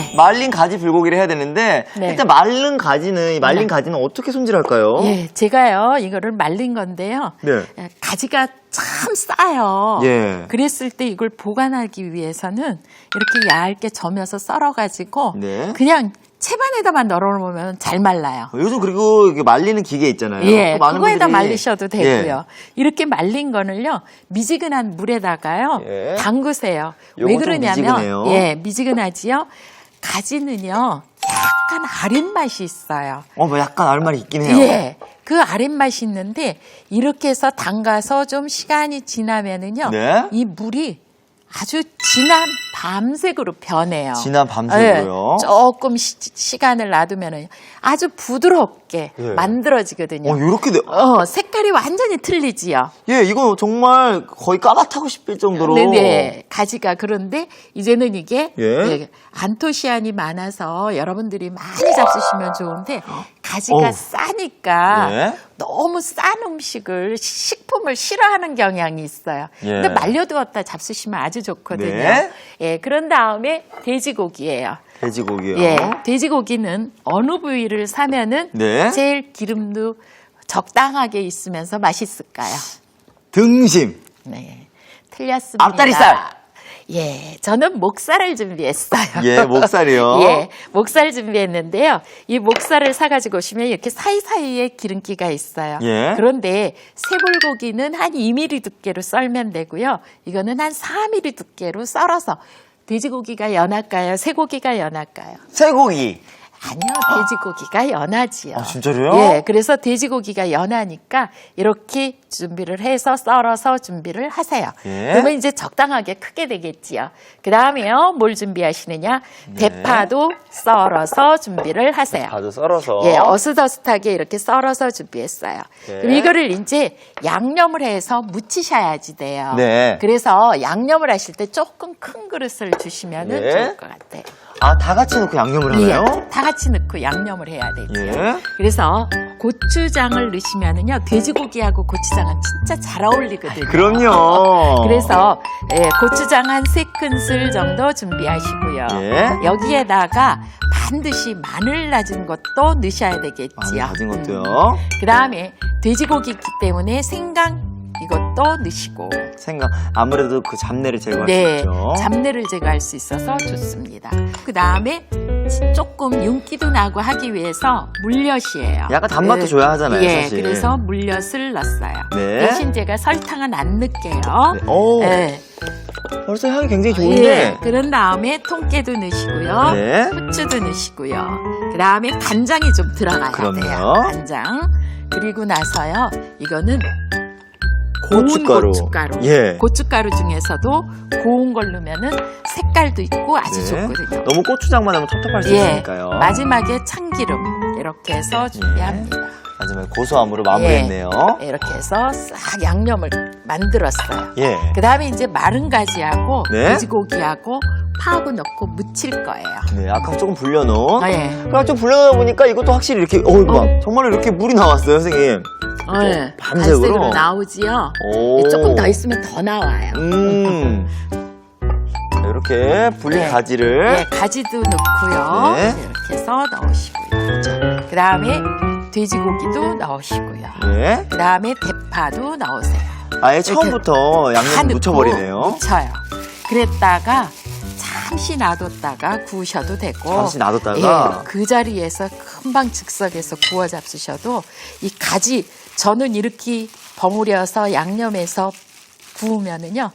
네. 말린 가지 불고기를 해야 되는데 네. 일단 말린 가지는 어떻게 손질할까요? 예, 제가요 이거를 말린 건데요. 네. 가지가 참 싸요. 예. 그랬을 때 이걸 보관하기 위해서는 이렇게 얇게 점여서 썰어가지고 네. 그냥 채반에다만 널어놓으면 잘 말라요. 요즘 그리고 이게 말리는 기계 있잖아요. 예, 많은 그거에다 분들이- 말리셔도 되고요. 예. 이렇게 말린 거는요, 미지근한 물에다가요, 예. 담그세요. 요거 왜 좀 그러냐면, 미지근해요. 예, 미지근하지요. 가지는요, 약간 아랫맛이 있어요. 뭐 약간 알말이 있긴 해요. 예, 그 아랫맛이 있는데, 이렇게 해서 담가서 좀 시간이 지나면은요, 네. 이 물이 아주 진한 밤색으로 변해요. 진한 밤색으로요? 예, 조금 시간을 놔두면 아주 부드럽게 예. 만들어지거든요. 요렇게 색깔이 완전히 틀리지요. 예, 이거 정말 거의 까맣다고 싶을 정도로. 네네. 가지가 그런데 이제는 이게 예. 예, 안토시아닌이 많아서 여러분들이 많이 잡수시면 좋은데 가지가 싸니까 예. 너무 싼 음식을 식품을 싫어하는 경향이 있어요. 예. 근데 말려두었다 잡수시면 아주 좋거든요. 네. 예, 그런 다음에 돼지고기예요. 돼지고기요. 예, 돼지고기는 어느 부위를 사면은 네. 제일 기름도 적당하게 있으면서 맛있을까요? 등심. 네, 틀렸습니다. 앞다리살. 예, 저는 목살을 준비했어요. 예, 목살이요. 예, 목살 준비했는데요. 이 목살을 사가지고 오시면 이렇게 사이사이에 기름기가 있어요. 예. 그런데 쇠불고기는 한 2mm 두께로 썰면 되고요. 이거는 한 4mm 두께로 썰어서 돼지고기가 연할까요? 쇠고기가 연할까요? 쇠고기. 아니요, 돼지고기가 연하지요. 아, 진짜로요? 예, 그래서 돼지고기가 연하니까 이렇게 준비를 해서 썰어서 준비를 하세요. 예. 그러면 이제 적당하게 크게 되겠지요. 그 다음에요, 뭘 준비하시느냐? 대파도 썰어서 준비를 하세요. 아주 썰어서. 예, 어슷어슷하게 이렇게 썰어서 준비했어요. 네. 그럼 이거를 이제 양념을 해서 무치셔야지 돼요. 네. 그래서 양념을 하실 때 조금 큰 그릇을 주시면은 예. 좋을 것 같아요. 아, 다 같이 넣고 양념을 하나요? 예, 다 같이 넣고 양념을 해야 되죠. 예. 그래서 고추장을 넣으시면은요, 돼지고기하고 고추장은 진짜 잘 어울리거든요. 그럼요. 그래서 예, 고추장 한 3큰술 정도 준비하시고요. 예. 여기에다가 반드시 마늘 다진 것도 넣으셔야 되겠지요. 가진 것도요. 그 다음에 돼지고기이기 때문에 생강 이것도 넣으시고. 생강. 아무래도 그 잡내를 제거할 네, 수 있죠. 잡내를 제거할 수 있어서 좋습니다. 그 다음에 조금 윤기도 나고 하기 위해서 물엿이에요. 약간 단맛도 네. 줘야 하잖아요, 예, 사실. 그래서 물엿을 넣었어요. 네. 대신 제가 설탕은 안 넣을게요. 네. 오, 예. 벌써 향이 굉장히 좋은데. 예, 그런 다음에 통깨도 넣으시고요. 네. 후추도 넣으시고요. 그 다음에 간장이 좀 들어가야 그럼요. 돼요. 간장. 그리고 나서요, 이거는 고운 고춧가루. 고춧가루. 예. 고춧가루 중에서도 고운 걸 넣으면은 색깔도 있고 아주 네. 좋거든요. 너무 고추장만 하면 텁텁할 수 예, 있으니까요. 마지막에 참기름 이렇게 해서 준비합니다. 마지막에 고소함으로 마무리했네요. 예, 이렇게 해서 싹 양념을 만들었어요. 예. 그 다음에 이제 마른 가지하고 네. 돼지고기하고 파하고 넣고 무칠 거예요. 네, 아까 조금 불려놓은. 예. 그럼 좀 불려놓다 보니까 이것도 확실히 이렇게, 정말 이렇게 물이 나왔어요, 선생님. 예, 밤색으로? 밤색으로 나오지요. 오. 조금 더 있으면 더 나와요. 자, 이렇게 불린 네. 가지를. 예, 가지도 넣고요. 네. 이렇게 해서 넣으시고요. 그 다음에 돼지고기도 넣으시고요. 네. 그 다음에 대파도 넣으세요. 아예 처음부터 다 양념 넣고 묻혀버리네요. 묻혀요. 그랬다가 잠시 놔뒀다가 구우셔도 되고. 잠시 놔뒀다가? 예, 그 자리에서 금방 즉석에서 구워 잡수셔도 이 가지 저는 이렇게 버무려서 양념해서 구우면은요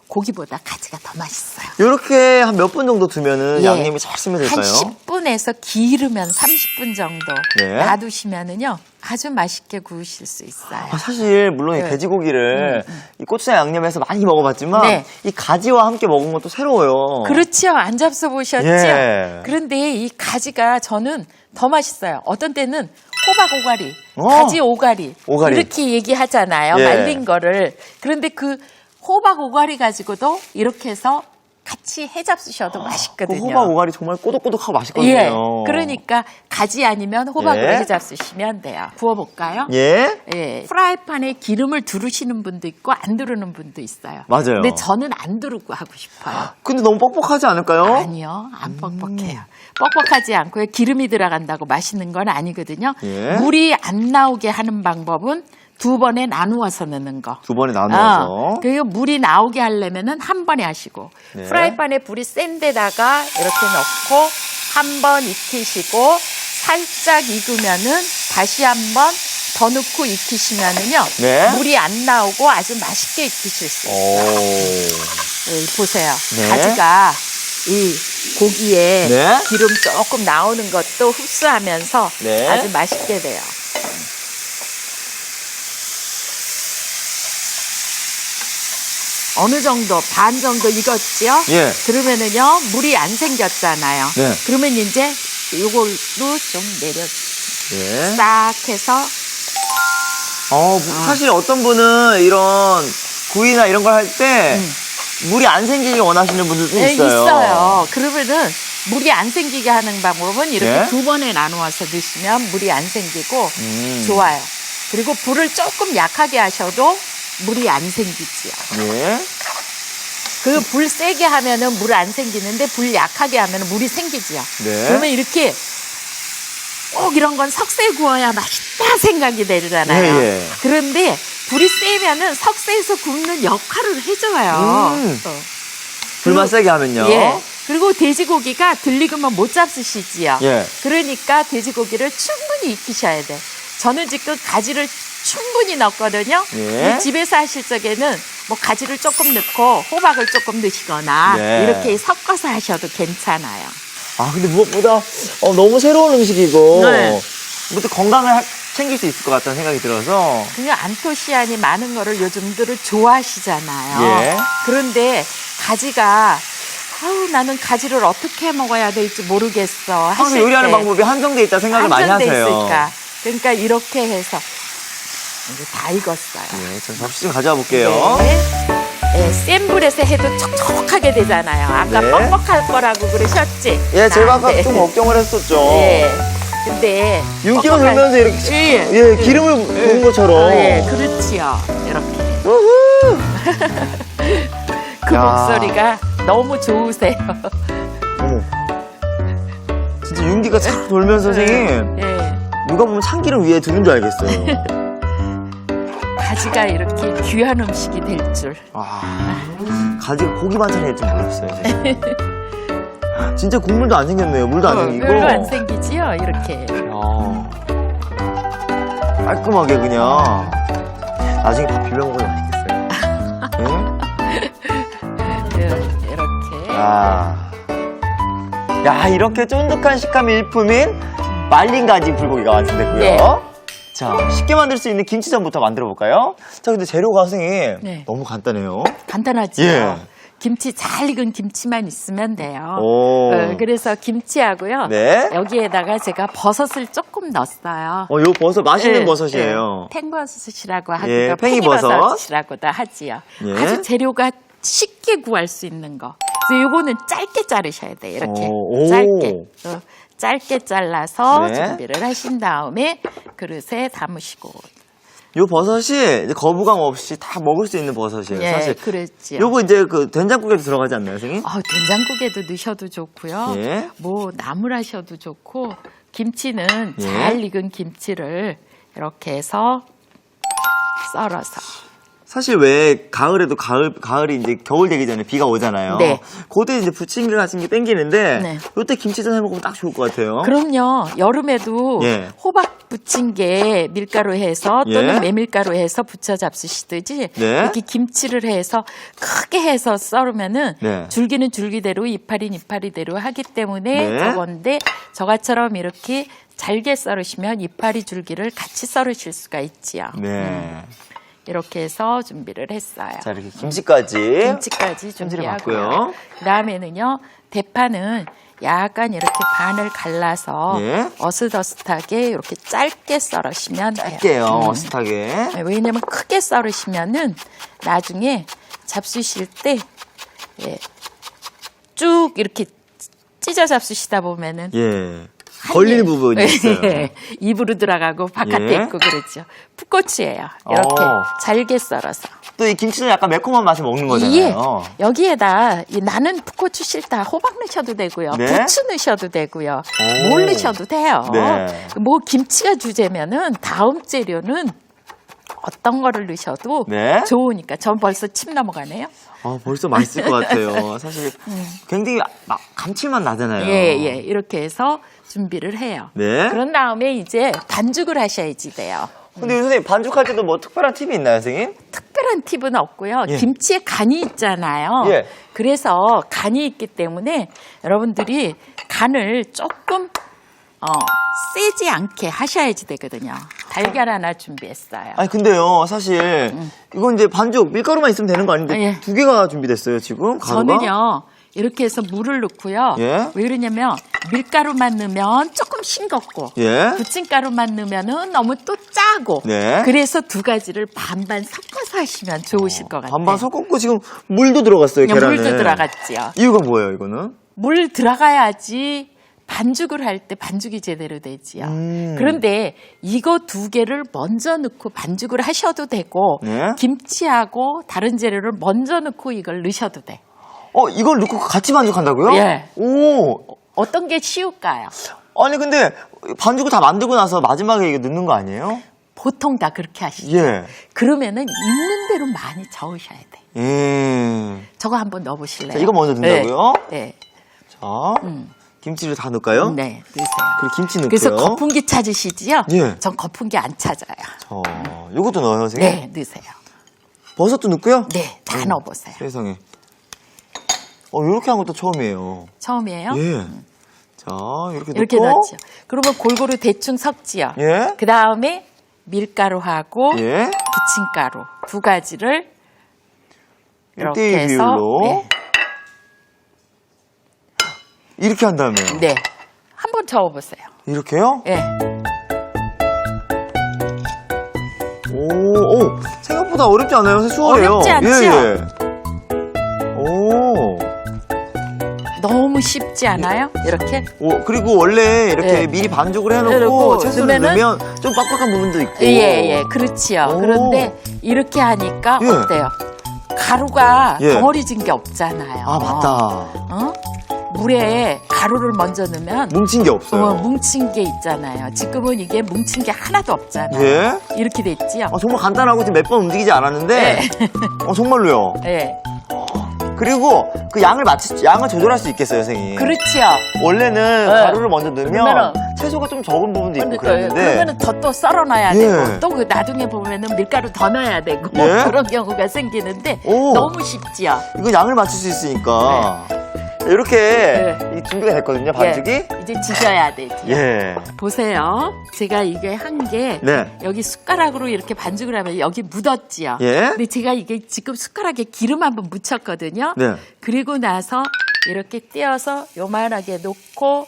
고기보다 가지가 더 맛있어요. 이렇게 한 몇 분 정도 두면은 예. 양념이 잘 스며들까요? 한 10분에서 길으면 30분 정도 네. 놔두시면은요 아주 맛있게 구우실 수 있어요. 사실 물론 이 네. 돼지고기를 이 고추장 양념해서 많이 먹어봤지만 네. 이 가지와 함께 먹은 것도 새로워요. 그렇죠. 안 잡숴 보셨죠? 예. 그런데 이 가지가 저는 더 맛있어요. 어떤 때는 호박 오가리, 어. 가지 오가리, 오가리. 이렇게 얘기하잖아요. 예. 말린 거를. 그런데 그 호박 오가리 가지고도 이렇게 해서 같이 해 잡수셔도 그 맛있거든요. 호박 오가리 정말 꼬독꼬독하고 맛있거든요. 예. 그러니까 가지 아니면 호박으로 예. 해 잡수시면 돼요. 구워볼까요? 예. 예. 프라이팬에 기름을 두르시는 분도 있고 안 두르는 분도 있어요. 맞아요. 근데 저는 안 두르고 하고 싶어요. 근데 너무 뻑뻑하지 않을까요? 아니요, 안 뻑뻑해요. 뻑뻑하지 않고요. 기름이 들어간다고 맛있는 건 아니거든요. 예. 물이 안 나오게 하는 방법은 2번에 나누어서 넣는 거. 2번에 나누어서. 그리고 물이 나오게 하려면은 한 번에 하시고 네. 프라이팬에 불이 센 데다가 이렇게 넣고 한 번 익히시고 살짝 익으면은 다시 한 번 더 넣고 익히시면은요. 네. 물이 안 나오고 아주 맛있게 익히실 수 있어요. 네, 보세요. 네. 가지가 이 고기에 네. 기름 조금 나오는 것도 흡수하면서 네. 아주 맛있게 돼요. 어느 정도, 반 정도 익었지요? 예. 그러면은요, 물이 안 생겼잖아요. 네. 그러면 이제 이걸로 좀 내려 예. 싹 해서 사실 어떤 분은 이런 구이나 이런 걸 할 때 물이 안 생기게 원하시는 분들도 네, 있어요. 있어요. 그러면은 물이 안 생기게 하는 방법은 이렇게 네. 2번에 나누어서 넣으시면 물이 안 생기고 음. 좋아요. 그리고 불을 조금 약하게 하셔도 물이 안 생기지요. 예. 그 불 세게 하면은 물 안 생기는데 불 약하게 하면은 물이 생기지요. 네. 그러면 이렇게 꼭 이런 건 석쇠 구워야 맛있다 생각이 되잖아요. 예, 예. 그런데 불이 세면은 석쇠에서 굽는 역할을 해줘요. 불만 세게 하면요. 예. 그리고 돼지고기가 들리고만 못 잡수시지요. 예. 그러니까 돼지고기를 충분히 익히셔야 돼. 저는 지금 가지를 충분히 넣었거든요. 예. 근데 집에서 하실 적에는 뭐 가지를 조금 넣고 호박을 조금 넣으시거나 네. 이렇게 섞어서 하셔도 괜찮아요. 근데 무엇보다 너무 새로운 음식이고 네. 무엇도 건강을 챙길 수 있을 것 같다는 생각이 들어서 그냥 안토시아닌이 많은 거를 요즘들은 좋아하시잖아요. 예. 그런데 가지가 나는 가지를 어떻게 먹어야 될지 모르겠어. 항상 하실 요리하는 때 방법이 한정돼 있다 생각을 많이 한정돼 하세요. 있으니까. 그러니까 이렇게 해서 이제 다 익었어요. 예, 저 접시 좀 가져와 볼게요. 네. 네, 센 불에서 해도 촉촉하게 되잖아요. 아까 네. 뻑뻑할 거라고 그러셨지? 예, 제가 아까 나한테. 좀 걱정을 했었죠. 예. 근데 윤기가 뻑뻑할- 돌면서 이렇게 예. 기름을 부은 것처럼. 예, 그렇지요. 이렇게. 우후. 그 야. 목소리가 너무 좋으세요. 어머. 진짜 윤기가 쫙 돌면서 선생님 예. 누가 보면 참기름 위에 두는 줄 알겠어요. 가지가 이렇게 귀한 음식이 될 줄. 가지가 고기 반찬이 될 줄 몰랐어요. 제가. 진짜 국물도 안 생겼네요. 물도 안 생기고. 별로 안 생기지요, 이렇게. 깔끔하게 그냥. 나중에 밥 비벼 먹어도 맛있겠어요. 이렇게. 야, 이렇게 쫀득한 식감이 일품인 말린 가지 불고기가 완성됐고요. 네. 자, 쉽게 만들 수 있는 김치전부터 만들어 볼까요? 자, 근데 재료가 선생님 네. 너무 간단해요. 간단하지요. 예. 김치 잘 익은 김치만 있으면 돼요. 오. 그래서 김치하고요. 네. 여기에다가 제가 버섯을 조금 넣었어요. 요 버섯 맛있는 예, 버섯이에요. 예. 팽버섯이라고 하기가 예, 팽이버섯. 팽이버섯이라고도 하지요. 예. 아주 재료가 쉽게 구할 수 있는 거. 그래서 요거는 짧게 자르셔야 돼요. 이렇게 오. 짧게. 짧게 잘라서 네. 준비를 하신 다음에 그릇에 담으시고. 요 버섯이 이제 거부감 없이 다 먹을 수 있는 버섯이에요. 예, 사실. 그랬지요. 요거 이제 그 된장국에도 들어가지 않나요, 선생님? 된장국에도 넣으셔도 좋고요. 예. 뭐 나물하셔도 좋고 김치는 예. 잘 익은 김치를 이렇게 해서 썰어서. 사실 왜 가을에도 가을이 이제 겨울 되기 전에 비가 오잖아요. 네. 그때 이제 부침개 같은 게 땡기는데 네. 요때 김치전 해 먹으면 딱 좋을 것 같아요. 그럼요. 여름에도 예. 호박 부침개 밀가루 해서 또는 예. 메밀가루 해서 부쳐 잡수시듯이 네. 이렇게 김치를 해서 크게 해서 썰으면은 네. 줄기는 줄기대로 이파리는 이파리대로 하기 때문에 네. 저건데 저같처럼 이렇게 잘게 썰으시면 이파리 줄기를 같이 썰으실 수가 있지요. 네. 이렇게 해서 준비를 했어요. 자, 이렇게 김치까지. 김치까지 김치를 준비하고요. 봤고요. 그다음에는요. 대파는 약간 이렇게 반을 갈라서 예. 어슷어슷하게 이렇게 짧게 썰으시면 돼요. 짧게요, 어슷하게. 네, 왜냐면 크게 썰으시면은 나중에 잡수실 때 쭉 이렇게 찢어 잡수시다 보면은 예. 걸리는 부분이 있어요. 예. 입으로 들어가고 바깥에 예. 있고 그렇죠. 풋고추예요. 이렇게 잘게 썰어서. 또 이 김치는 약간 매콤한 맛이 먹는 거잖아요. 예. 여기에다 나는 풋고추 싫다. 호박 넣으셔도 되고요. 네. 부추 넣으셔도 되고요. 오. 뭘 넣으셔도 돼요. 네. 뭐 김치가 주재면은 다음 재료는 어떤 거를 넣으셔도 네. 좋으니까. 전 벌써 침 넘어가네요. 벌써 맛있을 것 같아요. 사실 굉장히 감칠맛 나잖아요. 예. 이렇게 해서 준비를 해요. 네. 그런 다음에 이제 반죽을 하셔야지 돼요. 근데 선생님 반죽할 때도 뭐 특별한 팁이 있나요, 선생님? 특별한 팁은 없고요. 예. 김치에 간이 있잖아요. 예. 그래서 간이 있기 때문에 여러분들이 간을 조금 세지 않게 하셔야지 되거든요. 달걀 하나 준비했어요. 아니 근데요, 사실 이건 이제 반죽 밀가루만 있으면 되는 거 아닌데 예. 2개가 준비됐어요 지금 가루가? 저는요. 이렇게 해서 물을 넣고요. 예. 왜 그러냐면 밀가루만 넣으면 조금 싱겁고 예. 부침가루만 넣으면 너무 또 짜고 네. 그래서 두 가지를 반반 섞어서 하시면 좋으실 것 같아요. 반반 섞었고 지금 물도 들어갔어요, 그냥 계란에. 물도 들어갔지요. 이유가 뭐예요, 이거는? 물 들어가야지 반죽을 할 때 반죽이 제대로 되지요. 그런데 이거 두 개를 먼저 넣고 반죽을 하셔도 되고 네. 김치하고 다른 재료를 먼저 넣고 이걸 넣으셔도 돼. 이걸 넣고 같이 반죽한다고요? 예. 오. 어떤 게 쉬울까요? 아니 근데 반죽을 다 만들고 나서 마지막에 이거 넣는 거 아니에요? 보통 다 그렇게 하시죠. 예. 그러면은 있는 대로 많이 저으셔야 돼. 예. 저거 한번 넣어보실래요? 자, 이거 먼저 넣는다고요? 네. 자, 김치를 다 넣을까요? 네, 넣으세요. 그리고 김치 넣고요. 그래서 거품기 찾으시지요? 예. 전 거품기 안 찾아요. 요것도 넣어요, 선생님? 네, 넣으세요. 버섯도 넣고요? 네, 다 넣어보세요. 세상에. 요렇게 한 것도 처음이에요. 처음이에요? 예. 자, 이렇게 넣고. 넣었죠. 그러면 골고루 대충 섞지요. 예. 그 다음에 밀가루하고 예. 부침가루 두 가지를 1대1 이렇게 해서 비율로. 이렇게 한 다음에. 네. 한번 저어보세요. 이렇게요? 예. 오, 생각보다 어렵지 않아요? 선생님? 수월해요. 어렵지 않죠? 예. 오. 너무 쉽지 않아요? 이렇게? 그리고 원래 이렇게 예. 미리 반죽을 해놓고 해놓고 채소를 넣으면은- 넣으면 좀 빡빡한 부분도 있고. 예, 그렇지요. 오. 그런데 이렇게 하니까 예. 어때요? 가루가 예. 덩어리진 게 없잖아요. 아, 맞다. 물에 가루를 먼저 넣으면 뭉친 게 없어요. 뭉친 게 있잖아요. 지금은 이게 뭉친 게 하나도 없잖아요. 예? 이렇게 됐지요? 정말 간단하고 지금 몇 번 움직이지 않았는데. 정말로요. 예. 그리고 그 양을 조절할 수 있겠어요, 선생님. 그렇지요. 원래는 네. 가루를 먼저 넣으면 그러면은- 채소가 좀 적은 부분도 있고 그랬는데. 그러면은 더 또 썰어놔야 예. 되고 또 그 나중에 보면은 밀가루 더 넣어야 되고 예? 그런 경우가 생기는데 오. 너무 쉽지요. 이건 양을 맞출 수 있으니까. 이렇게 이 준비가 됐거든요, 반죽이. 예. 이제 지져야 되지. 예. 보세요. 제가 이게 한 게 네. 여기 숟가락으로 이렇게 반죽을 하면 여기 묻었지요. 예. 근데 제가 이게 지금 숟가락에 기름 한번 묻혔거든요. 네. 그리고 나서 이렇게 띄어서 요만하게 놓고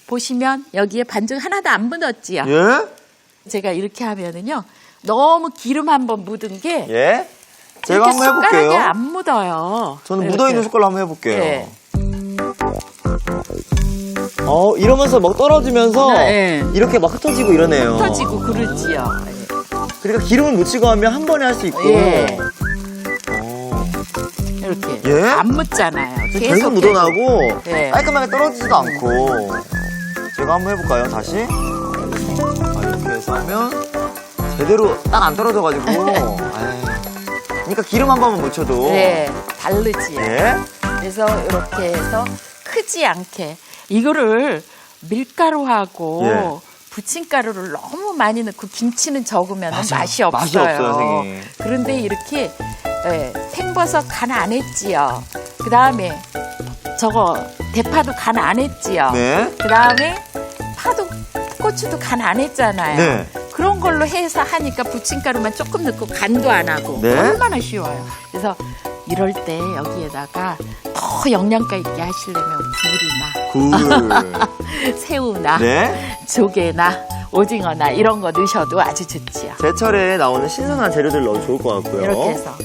보시면 여기에 반죽 하나도 안 묻었지요. 예? 제가 이렇게 하면은요. 너무 기름 한번 묻은 게 예? 제가 이렇게 한번 숟가락에 해볼게요. 안 묻어요. 저는 이렇게. 묻어있는 숟갈로 한번 해볼게요. 예. 이러면서 막 떨어지면서 네. 이렇게 막 흩어지고 이러네요. 흩어지고 그러지요. 그러니까 기름을 묻히고 하면 한 번에 할 수 있고. 예. 어, 이렇게 예? 안 묻잖아요. 계속 묻어나고 예. 깔끔하게 떨어지지도 않고. 제가 한번 해볼까요, 다시? 이렇게 해서 하면 제대로 딱 안 떨어져가지고. 그러니까 기름 한 번만 묻혀도. 네, 다르지요. 예? 그래서 이렇게 해서 크지 않게 이거를 밀가루하고 예. 부침가루를 너무 많이 넣고 김치는 적으면 맞아요. 맛이 없어요. 맛이 없어요, 선생님. 그런데 이렇게 생버섯 간 안 했지요. 그 다음에 저거 대파도 간 안 했지요. 네. 그 다음에 고추도 간 안 했잖아요. 네. 그런 걸로 해서 하니까 부침가루만 조금 넣고 간도 안 하고 네. 얼마나 쉬워요. 그래서 이럴 때 여기에다가 더 영양가 있게 하시려면 굴이나 굴. 새우나 네. 조개나 오징어나 이런 거 넣으셔도 아주 좋지요. 제철에 나오는 신선한 재료들 넣어도 좋을 것 같고요. 이렇게 해서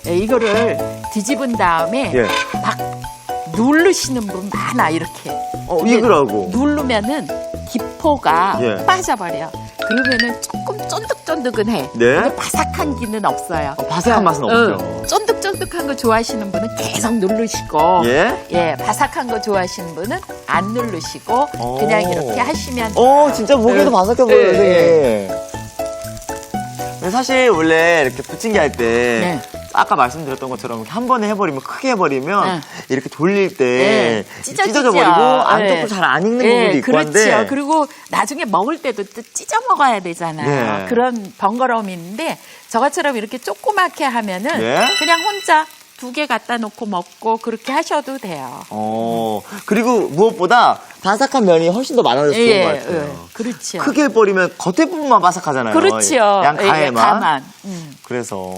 이거를 뒤집은 다음에 예. 막 누르시는 분 많아 이렇게. 익으라고. 누르면은 기포가 예. 빠져버려. 그러면은 조금 쫀득쫀득은 해. 네. 근데 바삭한 기는 없어요. 바삭한 맛은 없죠. 쫀득쫀득한 거 좋아하시는 분은 계속 누르시고, 예? 바삭한 거 좋아하시는 분은 안 누르시고 그냥 이렇게 하시면. 진짜 보기에도 바삭해 보여요, 네. 선생님. 근데 사실 원래 이렇게 부침개 할 때 네. 아까 말씀드렸던 것처럼 이렇게 한 번에 해버리면 크게 해버리면 네. 이렇게 돌릴 때 찢어져 버리고 네. 안쪽도 잘 안 익는 부분도 있고 그렇죠. 한데 그리고 나중에 먹을 때도 또 찢어 먹어야 되잖아요. 네. 그런 번거로움이 있는데 저것처럼 이렇게 조그맣게 하면은 네. 그냥 혼자 2개 갖다 놓고 먹고 그렇게 하셔도 돼요. 그리고 무엇보다 바삭한 면이 훨씬 더 많아져서 좋은 것 같아요. 그렇죠. 크게 해버리면 겉에 부분만 바삭하잖아요. 그렇죠. 양가에만. 가만. 그래서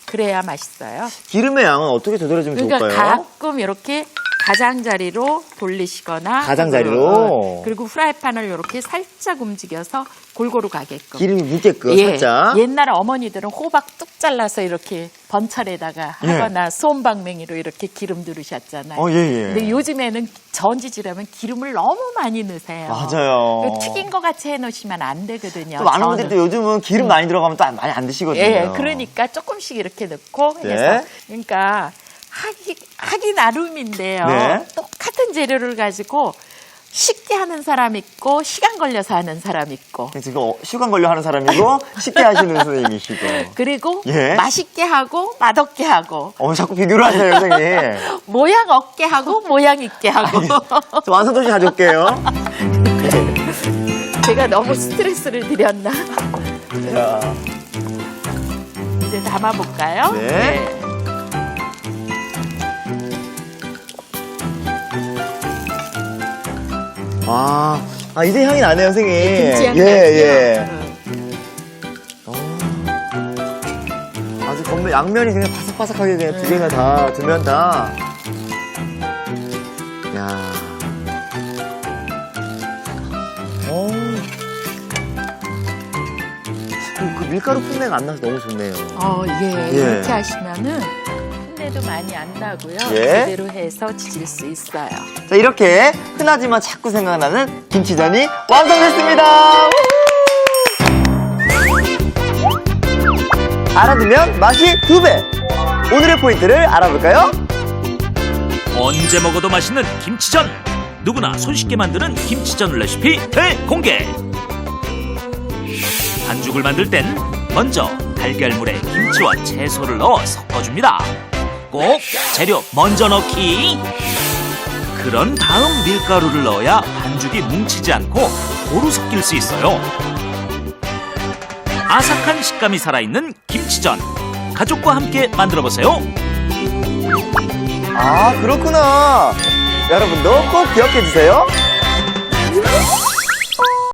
그래야 맛있어요. 기름의 양은 어떻게 조절해주면 그러니까 좋을까요? 가끔 이렇게 가장자리로 돌리시거나 가장자리로? 그리고 프라이팬을 이렇게 살짝 움직여서 골고루 가게끔. 기름이 묻게끔 살짝. 옛날에 어머니들은 호박 뚝 잘라서 이렇게 번철에다가 하거나 소금방맹이로 이렇게 기름 두르셨잖아요. 예. 근데 요즘에는 전지지라면 기름을 너무 많이 넣으세요. 맞아요. 튀긴 거 같이 해놓으시면 안 되거든요. 또 많은 저는. 분들이 또 요즘은 기름 많이 들어가면 또 많이 안 드시거든요. 그러니까 조금씩 이렇게 넣고 해서 그러니까 하기 나름인데요. 네. 똑같은 재료를 가지고 쉽게 하는 사람 있고 시간 걸려서 하는 사람 있고 지금 시간 걸려 하는 사람이고 쉽게 하시는 선생님이시고 그리고 예. 맛있게 하고 맛없게 하고 자꾸 비교를 하세요 선생님. 모양 없게 하고 모양 있게 하고 저 완성도시 가져올게요. 제가 너무 스트레스를 드렸나? 자, 이제 담아볼까요? 네. 이제 향이 나네요, 선생님. 김치향 예. 나죠? 아주 겉면, 양면이 그냥 바삭바삭하게 그냥 두 개나 다, 두 면 다. 야. 그 밀가루 풋내가 안 나서 너무 좋네요. 이렇게 하시면은 풋내도 많이 안 나고요. 제대로 해서 지질 수 있어요. 자, 이렇게 흔하지만 자꾸 생각나는 김치전이 완성됐습니다. 알아두면 맛이 2배. 오늘의 포인트를 알아볼까요? 언제 먹어도 맛있는 김치전. 누구나 손쉽게 만드는 김치전 레시피 대공개. 반죽을 만들 땐 먼저 달걀물에 김치와 채소를 넣어 섞어줍니다. 꼭 재료 먼저 넣기. 그런 다음 밀가루를 넣어야 반죽이 뭉치지 않고 고루 섞일 수 있어요. 아삭한 식감이 살아있는 김치전. 가족과 함께 만들어보세요. 그렇구나. 여러분도 꼭 기억해주세요.